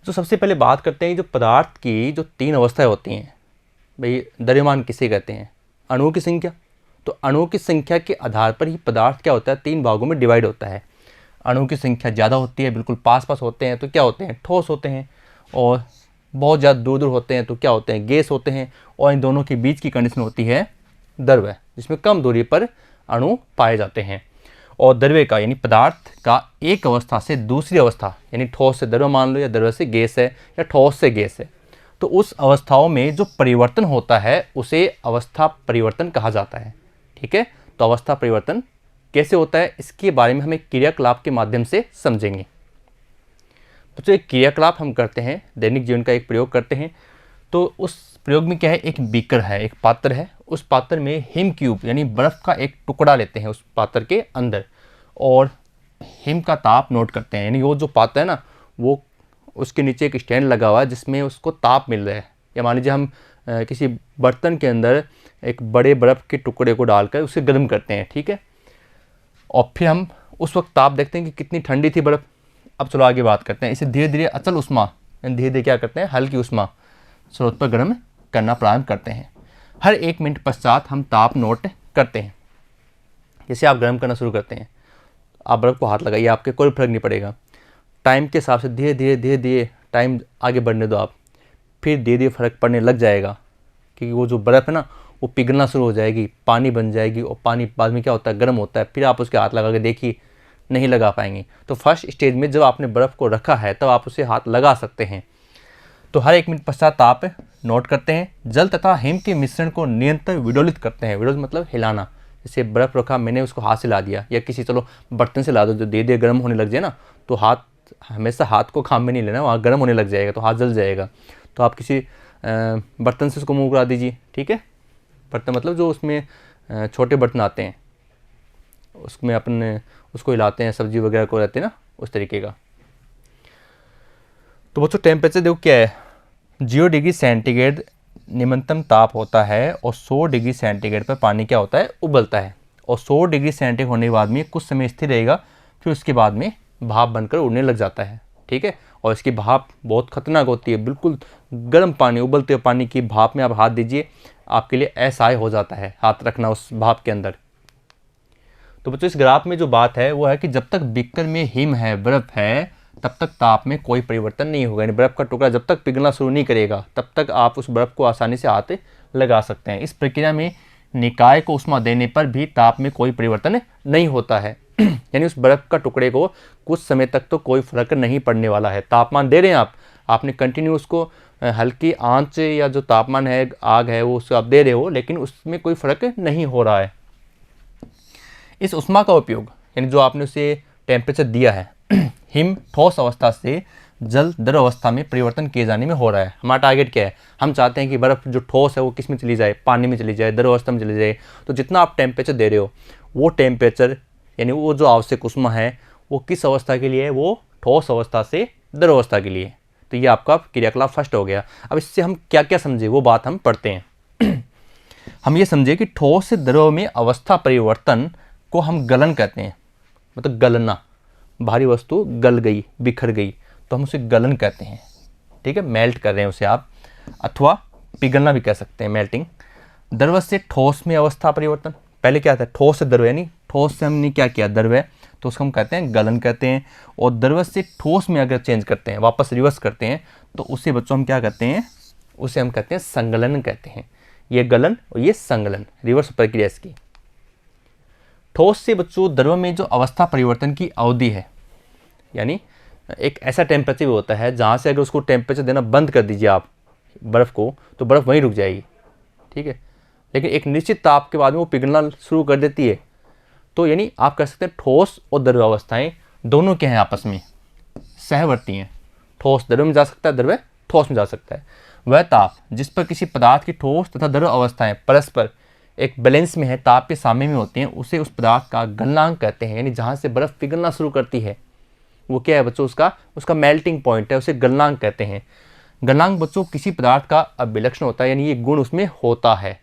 तो सबसे पहले बात करते हैं जो पदार्थ की जो 3 अवस्थाएं होती हैं, भाई द्रव्यमान किसे कहते हैं? अणुओं की संख्या। तो अणुओं की संख्या के आधार पर ही पदार्थ क्या होता है, 3 भागों में डिवाइड होता है। अणुओं की संख्या ज़्यादा होती है, बिल्कुल पास पास होते हैं तो क्या होते हैं, ठोस होते हैं, और बहुत ज़्यादा दूर दूर होते हैं तो क्या होते हैं, गैस होते हैं। और इन दोनों के बीच की कंडीशन होती है द्रव्य, जिसमें कम दूरी पर अणु पाए जाते हैं। और द्रव्य का यानी पदार्थ का एक अवस्था से दूसरी अवस्था, यानी ठोस से द्रव्य मान लो, या द्रव्य से गैस है, या ठोस से गैस है, तो उस अवस्थाओं में जो परिवर्तन होता है उसे अवस्था परिवर्तन कहा जाता है। ठीक है, तो अवस्था परिवर्तन कैसे होता है इसके बारे में हम एक क्रियाकलाप के माध्यम से समझेंगे। तो एक क्रियाकलाप हम करते हैं, दैनिक जीवन का एक प्रयोग करते हैं। तो उस प्रयोग में क्या है, एक बीकर है, एक पात्र है, उस पात्र में हिम क्यूब यानी बर्फ़ का एक टुकड़ा लेते हैं उस पात्र के अंदर, और हिम का ताप नोट करते हैं। यानी वो जो पात्र है ना, वो उसके नीचे एक स्टैंड लगा हुआ है जिसमें उसको ताप मिल रहा है। या मान लीजिए हम किसी बर्तन के अंदर एक बड़े बर्फ़ के टुकड़े को डालकर उसे गर्म करते हैं। ठीक है, और फिर हम उस वक्त ताप देखते हैं कि कितनी ठंडी थी बर्फ़। अब चलो आगे बात करते हैं। इसे धीरे धीरे अचल उष्मा, धीरे धीरे क्या करते हैं, हल्की उष्मा स्रोत पर गर्म करना प्रारंभ करते हैं। हर 1 मिनट पश्चात हम ताप नोट करते हैं। जैसे आप गर्म करना शुरू करते हैं, आप बर्फ़ को हाथ लगाइए, आपके कोई फर्क नहीं पड़ेगा। टाइम के हिसाब से धीरे धीरे टाइम आगे बढ़ने दो आप, फिर धीरे धीरे फर्क पड़ने लग जाएगा, क्योंकि वो जो बर्फ़ है ना वो पिघलना शुरू हो जाएगी, पानी बन जाएगी, और पानी बाद में क्या होता है, गर्म होता है। फिर आप उसके हाथ लगा के देखिए, नहीं लगा पाएंगे। तो फर्स्ट स्टेज में जब आपने बर्फ़ को रखा है तब आप उसे हाथ लगा सकते हैं। तो हर 1 मिनट पश्चात ताप नोट करते हैं। जल तथा हिम के मिश्रण को निरंतर विडोलित करते हैं। विडोलित मतलब हिलाना। जैसे बर्फ़ रखा, मैंने उसको हाथ से ला दिया, या किसी चलो बर्तन से ला दो, जो धीरे धीरे गर्म होने लग जाए ना, तो हाथ हमेशा हाथ को खाम में नहीं लेना, वहाँ गर्म होने लग जाएगा तो हाथ जल जाएगा। तो आप किसी बर्तन से उसको मूव करा दीजिए। ठीक है, बर्तन मतलब जो उसमें छोटे बर्तन आते हैं, उसमें अपन उसको हिलाते हैं, सब्जी वगैरह को रहते हैं ना, उस तरीके का। तो बच्चों टेम्परेचर देखो क्या है, 0 डिग्री सेंटीग्रेड निम्नतम ताप होता है, और 100 डिग्री सेंटीग्रेड पर पानी क्या होता है, उबलता है। और 100 डिग्री सेंटीग्रेड होने के बाद में कुछ समय स्थिर रहेगा, फिर उसके बाद में भाप बनकर उड़ने लग जाता है। ठीक है, और इसकी भाप बहुत खतरनाक होती है। बिल्कुल गर्म पानी, उबलते हुए पानी की भाप में आप हाथ दीजिए, आपके लिए असह्य हो जाता है हाथ रखना उस भाप के अंदर। तो बच्चों इस ग्राफ में जो बात है वो है कि जब तक बीकर में हिम है, बर्फ़ है, तब तक ताप में कोई परिवर्तन नहीं होगा। यानी बर्फ़ का टुकड़ा जब तक पिघलना शुरू नहीं करेगा तब तक आप उस बर्फ़ को आसानी से हाथ लगा सकते हैं। इस प्रक्रिया में निकाय को उष्मा देने पर भी ताप में कोई परिवर्तन नहीं होता है। यानी उस बर्फ़ का टुकड़े को कुछ समय तक तो कोई फर्क नहीं पड़ने वाला है। तापमान दे रहे हैं आपने कंटिन्यू उसको हल्की आंच या जो तापमान है, आग है, वो उसको आप दे रहे हो, लेकिन उसमें कोई फ़र्क नहीं हो रहा है। इस उष्मा का उपयोग, यानी जो आपने उसे टेम्परेचर दिया है, हिम ठोस अवस्था से जल द्रव अवस्था में परिवर्तन किए जाने में हो रहा है। हमारा टारगेट क्या है, हम चाहते हैं कि बर्फ़ जो ठोस है वो किस में चली जाए, पानी में चली जाए, द्रव अवस्था में चली जाए। तो जितना आप टेम्परेचर दे रहे हो वो टेम्परेचर, यानी वो जो आवश्यक उष्मा है वो किस अवस्था के लिए है, वो ठोस अवस्था से द्रव अवस्था के लिए। तो ये आपका क्रियाकलाप फर्स्ट हो गया। अब इससे हम क्या क्या समझे वो बात हम पढ़ते हैं। हम ये समझे कि ठोस से द्रव में अवस्था परिवर्तन को हम गलन कहते हैं। मतलब गलना, भारी वस्तु गल गई, बिखर गई, तो हम उसे गलन कहते हैं। ठीक है, मेल्ट कर रहे हैं उसे आप, अथवा पिघलना भी कह सकते हैं, मेल्टिंग। द्रव से ठोस में अवस्था परिवर्तन, पहले क्या था, ठोस से द्रव, यानी ठोस से हमने क्या किया, द्रव, तो उसको हम कहते हैं गलन कहते हैं। और द्रव से ठोस में अगर चेंज करते हैं, वापस रिवर्स करते हैं, तो उसे बच्चों हम क्या कहते हैं, उसे हम कहते हैं संगलन कहते हैं। ये गलन और ये संगलन, रिवर्स प्रक्रिया इसकी। ठोस से बच्चों द्रव में जो अवस्था परिवर्तन की अवधि है, यानी एक ऐसा टेम्परेचर भी होता है जहाँ से अगर उसको टेम्परेचर देना बंद कर दीजिए आप बर्फ़ को, तो बर्फ़ वहीं रुक जाएगी। ठीक है, लेकिन एक निश्चित ताप के बाद में वो पिघलना शुरू कर देती है। तो यानी आप कह सकते हैं ठोस और द्रव अवस्थाएं दोनों क्या हैं, आपस में सहवर्ती हैं। ठोस द्रव में जा सकता है, द्रव ठोस में जा सकता है। वह ताप जिस पर किसी पदार्थ की ठोस तथा द्रव अवस्थाएं परस्पर एक बैलेंस में है, ताप के साम्य में होती हैं, उसे उस पदार्थ का गलनांक कहते हैं। यानी जहाँ से बर्फ़ पिघलना शुरू करती है वो क्या है बच्चों, उसका मेल्टिंग पॉइंट है, उसे गलनांक कहते हैं। गलनांक बच्चों किसी पदार्थ का अभिलक्षण होता है, यानी ये गुण उसमें होता है।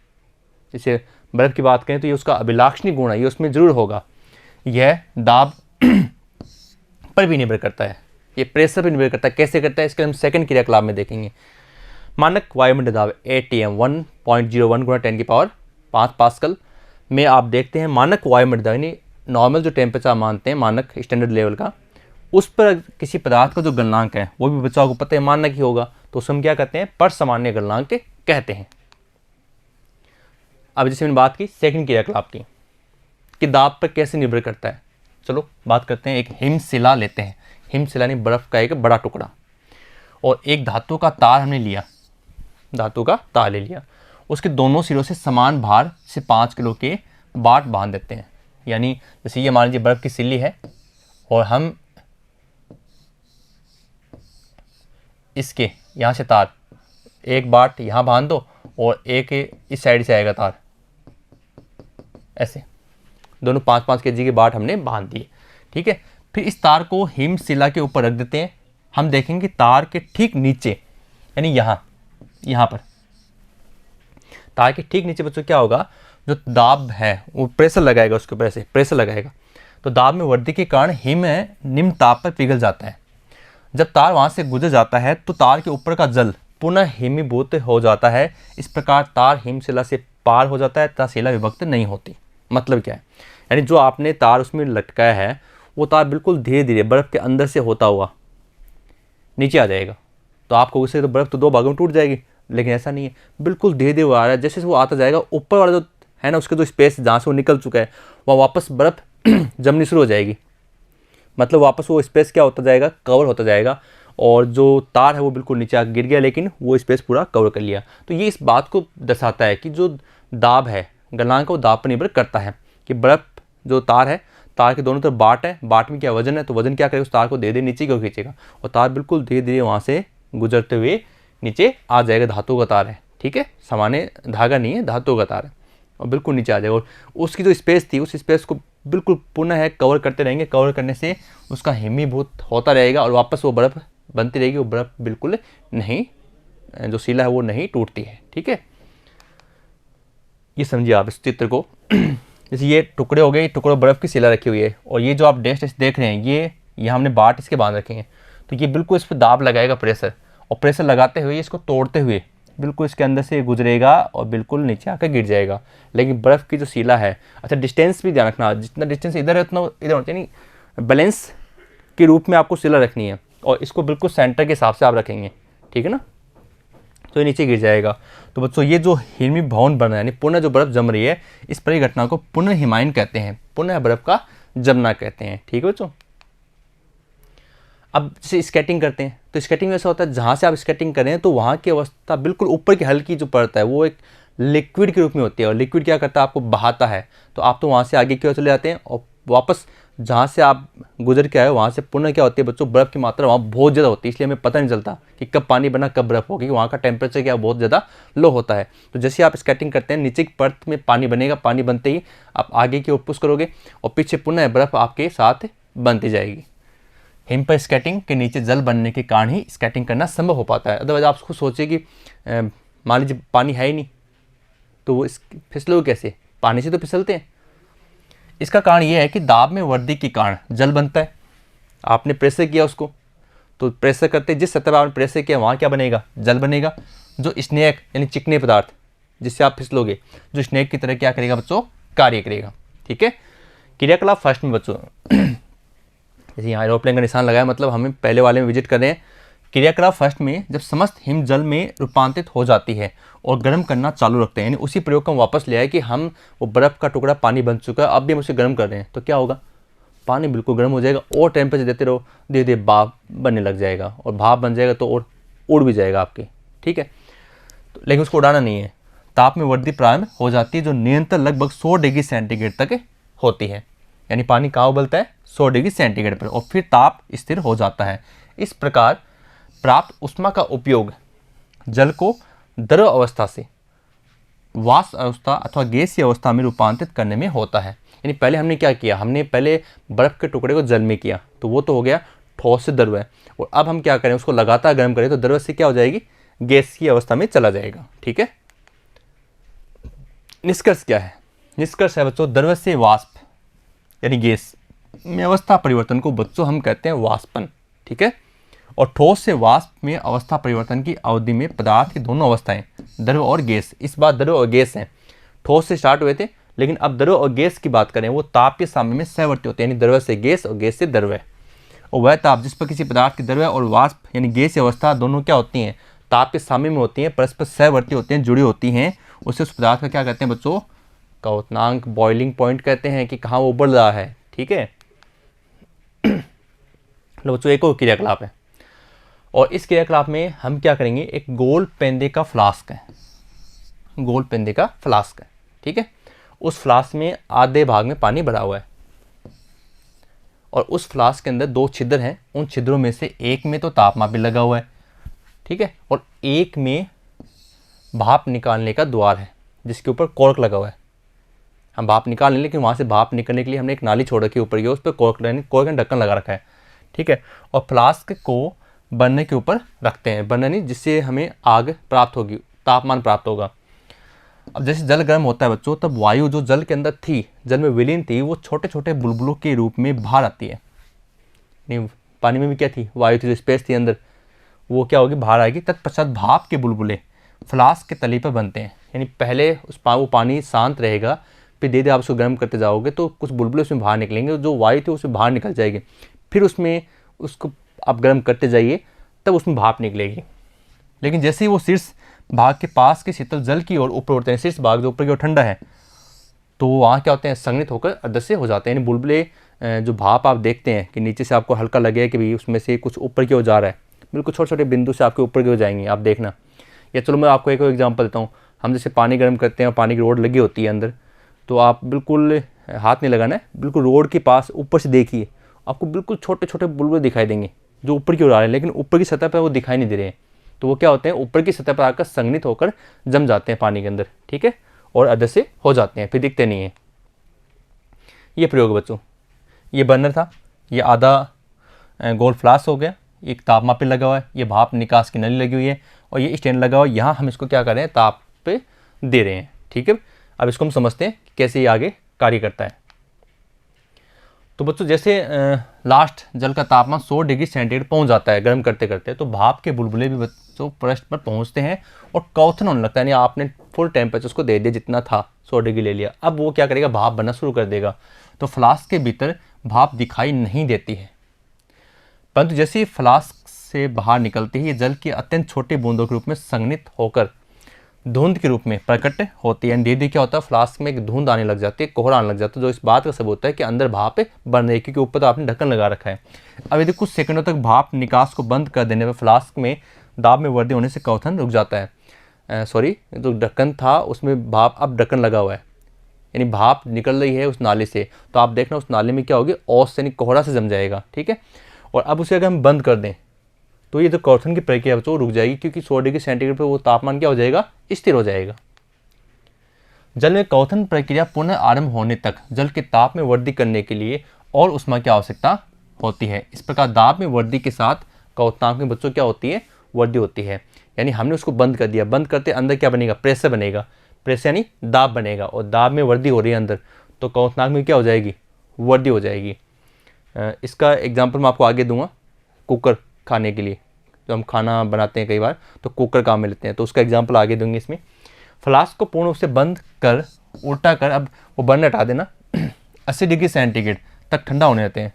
जैसे बर्फ़ की बात करें तो ये उसका अभिलाक्षणिक गुण है, ये उसमें जरूर होगा। यह दाब पर भी निर्भर करता है। ये प्रेशर पर निर्भर करता है। कैसे करता है इसके हम सेकंड क्रियाकलाप में देखेंगे। मानक वायुमंडलीय दाब ATM 1.01 × 10⁵ पास्कल में आप देखते हैं मानक वायुमंडलीय दाब यानी नॉर्मल जो टेम्परेचर मानते हैं मानक स्टैंडर्ड लेवल का, उस पर किसी पदार्थ का जो गलनांक है वो भी बच्चों को पता है मानक ही होगा, तो उसे हम क्या कहते हैं, परसामान्य गलनांक कहते हैं। अब जैसे मैंने बात की सेकंड क्रियाकलाप की कि दाब पर कैसे निर्भर करता है, चलो बात करते हैं। एक हिमशिला लेते हैं, हिमशिला यानी बर्फ का एक बड़ा टुकड़ा, और एक धातु का तार हमने लिया, धातु का तार ले लिया, उसके दोनों सिरों से समान भार से 5 किलो के बाट बांध देते हैं। यानी जैसे ये मान लीजिए बर्फ की सिल्ली है और हम इसके यहाँ से तार एक बाट यहाँ बांध दो और एक इस साइड से आएगा तार, ऐसे दोनों 5-5 kg के बाट हमने बांध दिए। ठीक है, फिर इस तार को हिमशिला के ऊपर रख देते हैं। हम देखेंगे तार के ठीक नीचे यानी यहाँ पर तार के ठीक नीचे बच्चों क्या होगा, जो दाब है वो प्रेशर लगाएगा, उसके ऊपर ऐसे प्रेशर लगाएगा, तो दाब में वृद्धि के कारण हिम निम्न ताप पर पिघल जाता है। जब तार वहाँ से गुजर जाता है तो तार के ऊपर का जल पुनः हिमीभूत हो जाता है। इस प्रकार तार हिमशिला से पार हो जाता है तथा शिला विभक्त नहीं होती। मतलब क्या है, यानी जो आपने तार उसमें लटकाया है वो तार बिल्कुल धीरे धीरे बर्फ़ के अंदर से होता हुआ नीचे आ जाएगा। तो आपको उससे तो बर्फ़ तो 2 भागों में टूट जाएगी, लेकिन ऐसा नहीं है, बिल्कुल धीरे धीरे वो आ रहा है। जैसे वो आता जाएगा ऊपर वाला जो है ना उसके जो स्पेस जहाँ से वो निकल चुका है वहाँ वापस बर्फ़ जमनी शुरू हो जाएगी। मतलब वापस वो स्पेस क्या होता जाएगा, कवर होता जाएगा, और जो तार है वो बिल्कुल नीचे आकर गिर गया, लेकिन वो स्पेस पूरा कवर कर लिया। तो ये इस बात को दर्शाता है कि जो दाब है गलनांक वो दाब पर निर्भर करता है कि बर्फ़ जो तार है, तार के दोनों तरफ बाट है, बाट में क्या वजन है, तो वजन क्या करेगा, उस तार को धीरे धीरे नीचे क्यों खींचेगा, और तार बिल्कुल धीरे धीरे वहाँ से गुजरते हुए नीचे आ जाएगा। धातु का तार है, ठीक है, सामान्य धागा नहीं है, धातु का तार है, और बिल्कुल नीचे आ जाएगा। और उसकी जो स्पेस थी उस स्पेस को बिल्कुल पुनः है कवर करते रहेंगे, कवर करने से उसका हिमीभूत होता रहेगा और वापस वो बर्फ़ बनती रहेगी। वो बर्फ़ बिल्कुल नहीं, जो शिला है वो नहीं टूटती है। ठीक है, ये समझिए आप इस चित्र को। जैसे ये टुकड़े हो गए, टुकड़ों बर्फ़ की शिला रखी हुई है, और ये जो आप डैश देख रहे हैं ये हमने बाट इसके बांध रखे हैं, तो ये बिल्कुल इस पर दाब लगाएगा प्रेशर, और प्रेशर लगाते हुए इसको तोड़ते हुए बिल्कुल इसके अंदर से गुजरेगा और बिल्कुल नीचे आकर गिर जाएगा। लेकिन बर्फ़ की जो शिला है, अच्छा डिस्टेंस भी ध्यान रखना, जितना डिस्टेंस इधर है उतना इधर होना चाहिए, बैलेंस के रूप में आपको शिला रखनी है, और इसको बिल्कुल सेंटर के हिसाब से आप रखेंगे, ठीक है ना, तो ये नीचे गिर जाएगा। तो बच्चों ये जो हिमीभवन बन रहा है यानी पुनः जो बर्फ़ जम रही है, इस परिघटना को पुनः हिमायन कहते हैं, पुनः बर्फ़ का जमना कहते हैं। ठीक है बच्चों, अब जैसे स्केटिंग करते हैं तो स्केटिंग में ऐसा होता है जहाँ से आप स्केटिंग करें तो वहाँ की अवस्था बिल्कुल ऊपर की हल्की जो परत है वो एक लिक्विड के रूप में होती है, और लिक्विड क्या करता है, आपको बहाता है, तो आप तो वहाँ से आगे की ओर चले जाते हैं, और वापस जहाँ से आप गुजर के आए वहाँ से पुनः क्या होती है बच्चों, बर्फ़ की मात्रा वहाँ बहुत ज़्यादा होती है, इसलिए हमें पता नहीं चलता कि कब पानी बना कब बर्फ़ होगी, वहाँ का टेम्परेचर क्या बहुत ज़्यादा लो होता है। तो जैसे आप स्केटिंग करते हैं नीचे की परत में पानी बनेगा, पानी बनते ही आप आगे की ओर पुश करोगे और पीछे पुनः बर्फ़ आपके साथ बनती जाएगी। हिम पर स्केटिंग के नीचे जल बनने के कारण ही स्केटिंग करना संभव हो पाता है। अदरवाइज आप खुद सोचिए कि मान लीजिए पानी है ही नहीं तो वो फिसलोगे कैसे, पानी से तो फिसलते हैं। इसका कारण ये है कि दाब में वृद्धि के कारण जल बनता है। आपने प्रेशर किया उसको, तो प्रेशर करते जिस सतह पर आपने प्रेशर किया वहाँ क्या बनेगा, जल बनेगा, जो स्नेक यानी चिकने पदार्थ जिससे आप फिसलोगे, जो स्नेक की तरह क्या करेगा बच्चों, कार्य करेगा। ठीक है, क्रियाकलाप फर्स्ट में बच्चों जैसे यहाँ एरोप्लेन का निशान लगाया, मतलब हमें पहले वाले में विजिट कर रहे हैं। क्रियाकलाप फर्स्ट में जब समस्त हिम जल में रूपांतरित हो जाती है और गर्म करना चालू रखते हैं, यानी उसी प्रयोग को हम वापस ले आए कि हम वो बर्फ़ का टुकड़ा पानी बन चुका है, अब भी हम उसे गर्म कर रहे हैं, तो क्या होगा, पानी बिल्कुल गर्म हो जाएगा, और टेम्परेचर देते रहो, धीरे धीरे भाप बनने लग जाएगा, और भाप बन जाएगा तो और उड़ भी जाएगा आपके। ठीक है, तो लेकिन उसको उड़ाना नहीं है। ताप में वृद्धि प्रारंभ हो जाती है जो निरंतर लगभग 100 डिग्री सेंटीग्रेड तक होती है, यानी पानी कहाँ उबलता है, 100 डिग्री सेंटीग्रेड पर, और फिर ताप स्थिर हो जाता है। इस प्रकार प्राप्त ऊष्मा का उपयोग जल को द्रव अवस्था से वाष्प अवस्था अथवा गैसीय अवस्था में रूपांतरित करने में होता है। यानी पहले हमने क्या किया, हमने पहले बर्फ़ के टुकड़े को जल में किया तो वो तो हो गया ठोस से द्रव है, और अब हम क्या करें, उसको लगातार गर्म करें तो द्रव से क्या हो जाएगी, गैस की अवस्था में चला जाएगा। ठीक है, निष्कर्ष क्या है, निष्कर्ष है बच्चों, द्रव से वाष्प यानी गैस में अवस्था परिवर्तन को बच्चों हम कहते हैं वाष्पन। ठीक है। और ठोस से वाष्प में अवस्था परिवर्तन की अवधि में पदार्थ की दोनों अवस्थाएं, द्रव और गैस, इस बार द्रव और गैस हैं, ठोस से स्टार्ट हुए थे, लेकिन अब द्रव और गैस की बात करें वो ताप के साम्य में सहवर्ती होते हैं, यानी द्रव से गैस और गैस से द्रव। और वह ताप जिस पर किसी पदार्थ की द्रव और वाष्प यानी गैस अवस्था दोनों क्या होती हैं, ताप के साम्य में होती हैं, परस्पर सहवर्ती होती हैं, जुड़ी होती हैं, उसे उस पदार्थ का क्या कहते हैं बच्चों, क्वथनांक, बॉइलिंग पॉइंट कहते हैं कि कहाँ वो उबल रहा है। ठीक है, लो बच्चों एक और क्रियाकलाप है, और इस क्रियाकलाप में हम क्या करेंगे, एक गोल पेंदे का फ्लास्क है, गोल पेंदे का फ्लास्क है। ठीक है, उस फ्लास्क में आधे भाग में पानी भरा हुआ है, और उस फ्लास्क के अंदर 2 छिद्र हैं, उन छिद्रों में से एक में तो तापमापी लगा हुआ है, ठीक है, और एक में भाप निकालने का द्वार है जिसके ऊपर कॉर्क लगा हुआ है। हम भाप निकाल लें, लेकिन वहाँ से भाप निकलने के लिए हमने एक नाली छोड़ रखी है ऊपर की, उस पर कॉर्क का ढक्कन लगा रखा है। ठीक है, और फ्लास्क को बर्नर के ऊपर रखते हैं, बर्नर नहीं, जिससे हमें आग प्राप्त होगी, तापमान प्राप्त होगा। अब जैसे जल गर्म होता है बच्चों, तब वायु जो जल के अंदर थी, जल में विलीन थी, वो छोटे छोटे बुलबुलों के रूप में बाहर आती है। नहीं, पानी में भी क्या थी, वायु थी, स्पेस थी अंदर, वो क्या होगी, बाहर आएगी। तत्पश्चात भाप के बुलबुले फ्लास्क के तली पर बनते हैं, यानी पहले वो पानी शांत रहेगा, फिर धीरे धीरे आप उसको गर्म करते जाओगे तो कुछ बुलबुले उसमें बाहर निकलेंगे, जो वायु थी उसमें बाहर निकल जाएगी, फिर उसमें उसको आप गर्म करते जाइए, तब उसमें भाप निकलेगी। लेकिन जैसे ही वो शीर्ष भाग के पास के शीतल जल की ओर ऊपर उठते हैं, शीर्ष भाग जो ऊपर की ओर ठंडा है, तो वहाँ क्या होते हैं, संघनित होकर अदृश्य हो जाते हैं। यानी बुलबुले जो भाप आप देखते हैं कि नीचे से आपको हल्का लगेगा कि भाई उसमें से कुछ ऊपर की ओर जा रहा है, बिल्कुल छोटे छोटे बिंदु से आपके ऊपर की ओर जाएंगे, आप देखना। या चलो मैं आपको एक और एग्जांपल देता हूँ, हम जैसे पानी गर्म करते हैं और पानी की रोड लगी होती है अंदर, तो आप बिल्कुल हाथ नहीं लगाना है, बिल्कुल रोड के पास ऊपर से देखिए, आपको बिल्कुल छोटे छोटे बुलबुले दिखाई देंगे जो ऊपर की ओर आ रहे हैं, लेकिन ऊपर की सतह पर वो दिखाई नहीं दे रहे हैं। तो वो क्या होते हैं, ऊपर की सतह पर आकर संघनित होकर जम जाते हैं पानी के अंदर। ठीक है, और अदृश्य हो जाते हैं, फिर दिखते नहीं हैं। ये प्रयोग है बच्चों, ये बर्नर था, ये आधा गोल फ्लास्क हो गया, एक तापमापी लगा हुआ है, ये भाप निकास की नली लगी हुई है, और ये स्टैंड लगा हुआ है, यहाँ हम इसको क्या कर रहे हैं, ताप पे दे रहे हैं। ठीक है, अब इसको हम समझते हैं कैसे ये आगे कार्य करता है। तो बच्चों जैसे लास्ट जल का तापमान 100 डिग्री सेंटीग्रेड पहुंच जाता है गर्म करते करते, तो भाप के बुलबुले भी बच्चों पृष्ठ पर पहुंचते हैं और क्वथन होने लगता है। यानी आपने फुल टेम्परेचर उसको दे दिया, जितना था 100 डिग्री ले लिया, अब वो क्या करेगा, भाप बनना शुरू कर देगा। तो फ्लास्क के भीतर भाप दिखाई नहीं देती है, परंतु जैसे ही फ्लास्क से बाहर निकलती है, ये जल की अत्यंत छोटी बूंदों के रूप में संघनित होकर धुंध के रूप में प्रकट होती है। धीरे धीरे क्या होता है, फ्लास्क में एक धुंध आने लग जाती है, कोहरा आने लग जाता है, जो इस बात का सबूत है कि अंदर भाप बन रही है, क्योंकि ऊपर तो आपने ढक्कन लगा रखा है। अब यदि कुछ सेकंडों तक भाप निकास को बंद कर देने पर फ्लास्क में दाब में वृद्धि होने से क्वथन रुक जाता है। सॉरी, जो ढक्कन था उसमें भाप, अब ढक्कन लगा हुआ है, यानी भाप निकल रही है उस नाली से, तो आप देखना उस नाली में क्या होगी, औस यानी कोहरा से जम जाएगा। ठीक है, और अब उसे अगर हम बंद कर दें तो ये जो क्वथन की प्रक्रिया बच्चों रुक जाएगी, क्योंकि 100 डिग्री सेंटीग्रेड पर वो तापमान क्या हो जाएगा, स्थिर हो जाएगा। जल में क्वथन प्रक्रिया पुनः आरंभ होने तक जल के ताप में वृद्धि करने के लिए और उष्मा की आवश्यकता होती है। इस प्रकार दाब में वृद्धि के साथ क्वथनांक में बच्चों क्या होती है, वृद्धि होती है। यानी हमने उसको बंद कर दिया, बंद करते अंदर क्या बनेगा, प्रेशर बनेगा, प्रेशर यानी दाब बनेगा, और दाब में वृद्धि हो रही है अंदर, तो क्वथनांक में क्या हो जाएगी, वृद्धि हो जाएगी। इसका एग्जाम्पल मैं आपको आगे दूंगा, कुकर खाने के लिए, जो हम खाना बनाते हैं कई बार तो कुकर काम में लेते हैं, तो उसका एग्जाम्पल आगे दूंगे इसमें। फ्लास्क को पूर्ण रूप से बंद कर उल्टा कर, अब वो बर्नर हटा देना, 80 डिग्री सेंटीग्रेड तक ठंडा होने देते हैं।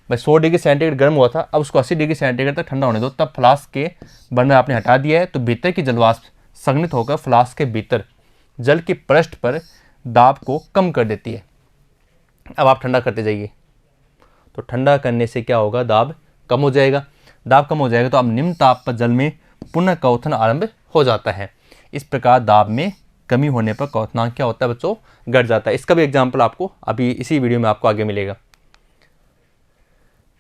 भाई 100 डिग्री सेंटीग्रेड गर्म हुआ था, अब उसको 80 डिग्री सेंटीग्रेड तक ठंडा होने दो। तब फ्लास्क के बर्नर आपने हटा दिया है, तो भीतर की जलवाष्प संघनित होकर फ्लास्क के भीतर जल के पृष्ठ पर दाब को कम कर देती है। अब आप ठंडा करते जाइए, तो ठंडा करने से क्या होगा, दाब कम हो जाएगा। दाब कम हो जाएगा तो अब निम्न ताप पर जल में पुनः क्वथन आरंभ हो जाता है। इस प्रकार दाब में कमी होने पर क्वथनांक क्या होता है बच्चों, घट जाता है। इसका भी एग्जाम्पल आपको अभी इसी वीडियो में आपको आगे मिलेगा।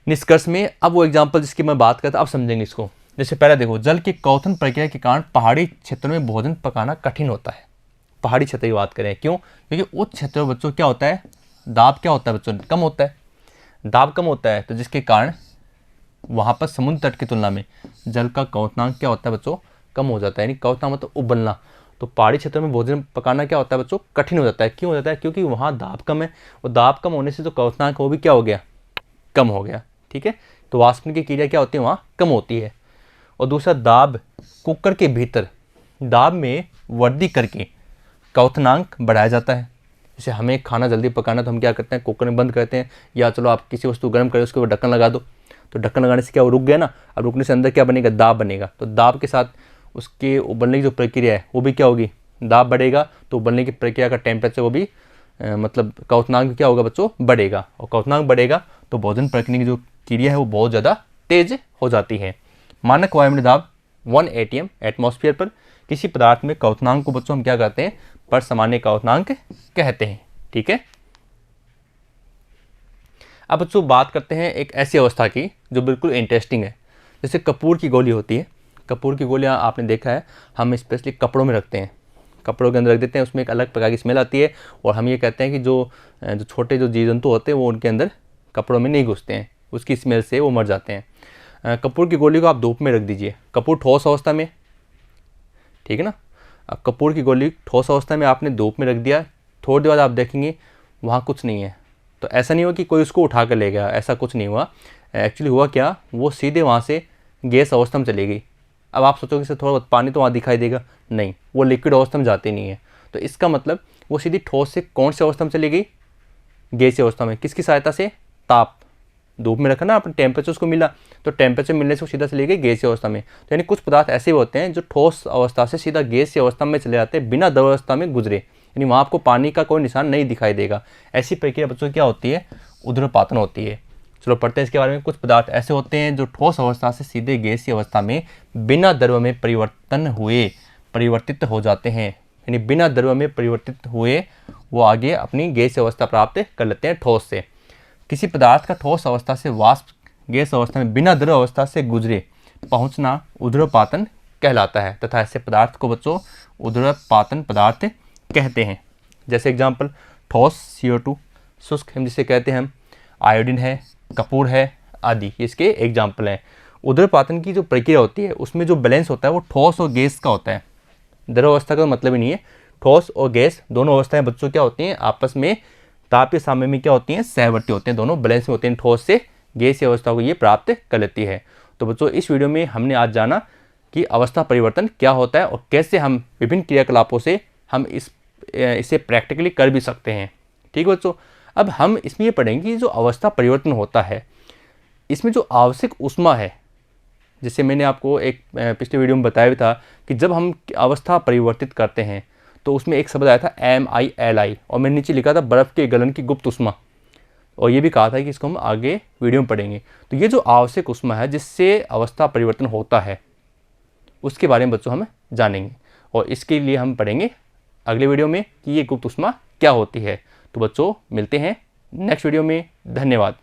निष्कर्ष में अब वो एग्जाम्पल जिसकी मैं बात करता, अब समझेंगे इसको। जैसे पहले देखो, जल की क्वथन प्रक्रिया के कारण पहाड़ी क्षेत्रों में भोजन पकाना कठिन होता है। पहाड़ी क्षेत्र की बात करें, क्यों, क्योंकि उच्च क्षेत्रों में बच्चों क्या होता है, दाब क्या होता है बच्चों, कम होता है, दाब कम होता है, तो जिसके कारण वहाँ पर समुद्र तट की तुलना में जल का क्वथनांक क्या होता है बच्चों, कम हो जाता है। यानी क्वथनांक मतलब उबलना। तो पहाड़ी क्षेत्र में भोजन पकाना क्या होता है बच्चों, कठिन हो जाता है। क्यों हो जाता है, क्योंकि वहाँ दाब कम है, और दाब कम होने से जो क्वथनांक वो भी क्या हो गया, कम हो गया। ठीक है, तो वाष्पन की क्रिया क्या होती है वहाँ कम होती है। और दूसरा दाब, कुकर के भीतर दाब में वृद्धि करके क्वथनांक बढ़ाया जाता है। जैसे हमें खाना जल्दी पकाना तो हम क्या करते हैं, कुकर में बंद करते हैं, या चलो आप किसी वस्तु गर्म करें उसके ऊपर ढक्कन लगा दो, तो ढक्कन लगाने से क्या वो रुक गया ना, अब रुकने से अंदर क्या बनेगा, दाब बनेगा। तो दाब के साथ उसके उबलने की जो प्रक्रिया है वो भी क्या होगी, दाब बढ़ेगा, तो उबलने की प्रक्रिया का टेम्परेचर वो भी मतलब क्वथनांक क्या होगा बच्चों, बढ़ेगा। और क्वथनांक बढ़ेगा तो भोजन पकने की जो क्रिया है वो बहुत ज़्यादा तेज हो जाती है। मानक वायुमंडलीय दाब 1 atm एटमॉस्फेयर पर। किसी पदार्थ में क्वथनांक को बच्चों हम क्या कहते हैं, परसामान्य क्वथनांक कहते हैं। ठीक है। अब बच्चों बात करते हैं एक ऐसी अवस्था की जो बिल्कुल इंटरेस्टिंग है। जैसे कपूर की गोली होती है, कपूर की गोलियां आपने देखा है हम स्पेशली कपड़ों में रखते हैं, कपड़ों के अंदर रख देते हैं, उसमें एक अलग प्रकार की स्मेल आती है, और हम ये कहते हैं कि जो छोटे जो जीव जंतु होते हैं वो उनके अंदर कपड़ों में नहीं घुसते हैं, उसकी स्मेल से वो मर जाते हैं। कपूर की गोली को आप धूप में रख दीजिए, कपूर ठोस अवस्था में, ठीक है ना। अब कपूर की गोली ठोस अवस्था में आपने धूप में रख दिया, थोड़ी देर बाद आप देखेंगे वहाँ कुछ नहीं है। तो ऐसा नहीं हुआ कि कोई उसको उठा कर ले गया, ऐसा कुछ नहीं हुआ। एक्चुअली हुआ क्या, वो सीधे वहाँ से गैस अवस्था में चली गई। अब आप सोचोगे कि थोड़ा बहुत पानी तो वहाँ दिखाई देगा, नहीं, वो लिक्विड अवस्था में जाती नहीं है। तो इसका मतलब वो सीधी ठोस से कौन सी अवस्था में चली गई, गैसीय अवस्था में। किसकी सहायता से, ताप, धूप में रखा ना आपने, टेम्परेचर उसको मिला, तो टेम्परेचर मिलने से वो सीधा चले गए गैसीय अवस्था में। तो यानी कुछ पदार्थ ऐसे होते हैं जो ठोस अवस्था से सीधा गैसीय अवस्था में चले जाते हैं बिना द्रव अवस्था में गुजरे, यानी वहाँ आपको पानी का कोई निशान नहीं दिखाई देगा। ऐसी प्रक्रिया बच्चों क्या होती है, उद्रपातन होती है। चलो पढ़ते हैं इसके बारे में। कुछ पदार्थ ऐसे होते हैं जो ठोस अवस्था से सीधे गैसीय अवस्था में बिना द्रव में परिवर्तन हुए परिवर्तित हो जाते हैं, यानी बिना द्रव में परिवर्तित हुए वो आगे अपनी गैसीय अवस्था प्राप्त कर लेते हैं ठोस से। किसी पदार्थ का ठोस अवस्था से वाष्प गैस अवस्था में बिना द्रव अवस्था से गुजरे पहुंचना उद्रपातन कहलाता है, तथा ऐसे पदार्थ को बच्चों उद्रपातन पदार्थ कहते हैं। जैसे एग्जांपल ठोस CO2, शुष्क हम जिसे कहते हैं हम, आयोडीन है, कपूर है आदि, इसके एग्जाम्पल हैं। उद्रपातन की जो प्रक्रिया होती है उसमें जो बैलेंस होता है वो ठोस और गैस का होता है, द्रव अवस्था का मतलब ही नहीं है। ठोस और गैस दोनों अवस्थाएं बच्चों क्या होती हैं, आपस में तापीय साम्य में क्या होती हैं, सहवर्ती होते हैं, दोनों बैलेंस में होते हैं। ठोस से गैसीय अवस्था को ये प्राप्त कर लेती है। तो बच्चों इस वीडियो में हमने आज जाना कि अवस्था परिवर्तन क्या होता है और कैसे हम विभिन्न क्रियाकलापों से हम इसे प्रैक्टिकली कर भी सकते हैं। ठीक है बच्चों, अब हम इसमें ये पढ़ेंगे कि जो अवस्था परिवर्तन होता है इसमें जो आवश्यक ऊष्मा है, जैसे मैंने आपको एक पिछले वीडियो में बताया भी था कि जब हम अवस्था परिवर्तित करते हैं तो उसमें एक शब्द आया था MILI, और मैंने नीचे लिखा था बर्फ़ के गलन की गुप्त ऊष्मा, और ये भी कहा था कि इसको हम आगे वीडियो में पढ़ेंगे। तो ये जो आवश्यक ऊष्मा है जिससे अवस्था परिवर्तन होता है उसके बारे में बच्चों हम जानेंगे, और इसके लिए हम पढ़ेंगे अगले वीडियो में कि ये गुप्त ऊष्मा क्या होती है। तो बच्चों मिलते हैं नेक्स्ट वीडियो में। धन्यवाद।